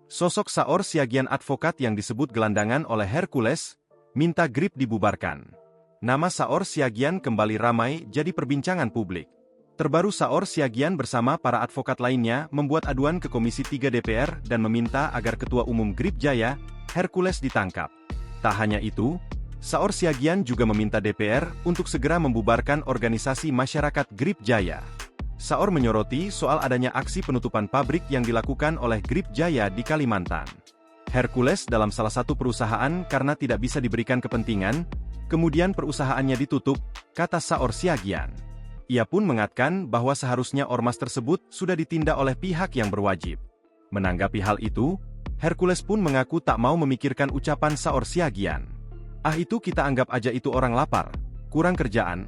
Sosok Saor Siagian advokat yang disebut gelandangan oleh Hercules, minta GRIP dibubarkan. Nama Saor Siagian kembali ramai jadi perbincangan publik. Terbaru Saor Siagian bersama para advokat lainnya membuat aduan ke Komisi 3 DPR dan meminta agar Ketua Umum GRIP Jaya, Hercules ditangkap. Tak hanya itu, Saor Siagian juga meminta DPR untuk segera membubarkan organisasi masyarakat GRIP Jaya. Saor menyoroti soal adanya aksi penutupan pabrik yang dilakukan oleh GRIP Jaya di Kalimantan. Hercules dalam salah satu perusahaan karena tidak bisa diberikan kepentingan, kemudian perusahaannya ditutup, kata Saor Siagian. Ia pun mengatakan bahwa seharusnya ormas tersebut sudah ditindak oleh pihak yang berwajib. Menanggapi hal itu, Hercules pun mengaku tak mau memikirkan ucapan Saor Siagian. "Ah, itu kita anggap aja itu orang lapar, kurang kerjaan,"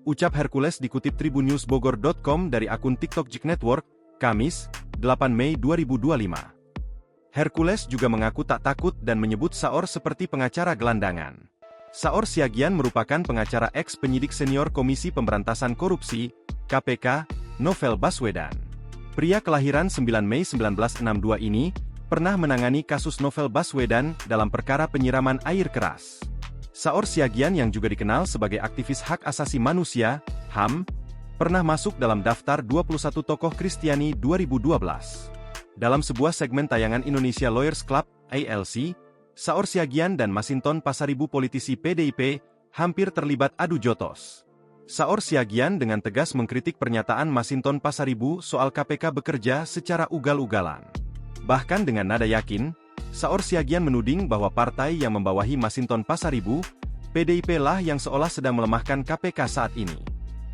ucap Hercules dikutip tribunnewsbogor.com dari akun TikTok Jik Network, Kamis, 8 Mei 2025. Hercules juga mengaku tak takut dan menyebut Saor seperti pengacara gelandangan. Saor Siagian merupakan pengacara ex-penyidik senior Komisi Pemberantasan Korupsi, KPK, Novel Baswedan. Pria kelahiran 9 Mei 1962 ini, pernah menangani kasus Novel Baswedan dalam perkara penyiraman air keras. Saor Siagian yang juga dikenal sebagai aktivis hak asasi manusia, HAM, pernah masuk dalam daftar 21 tokoh Kristiani 2012. Dalam sebuah segmen tayangan Indonesia Lawyers Club, ALC, Saor Siagian dan Masinton Pasaribu politisi PDIP, hampir terlibat adu jotos. Saor Siagian dengan tegas mengkritik pernyataan Masinton Pasaribu soal KPK bekerja secara ugal-ugalan. Bahkan dengan nada yakin, Saor Siagian menuding bahwa partai yang membawahi Masinton Pasaribu, PDIP lah yang seolah sedang melemahkan KPK saat ini.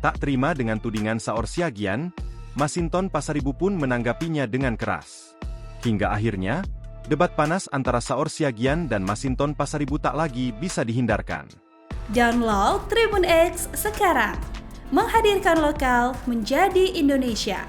Tak terima dengan tudingan Saor Siagian, Masinton Pasaribu pun menanggapinya dengan keras. Hingga akhirnya, debat panas antara Saor Siagian dan Masinton Pasaribu tak lagi bisa dihindarkan. Download Tribun X sekarang, menghadirkan lokal menjadi Indonesia.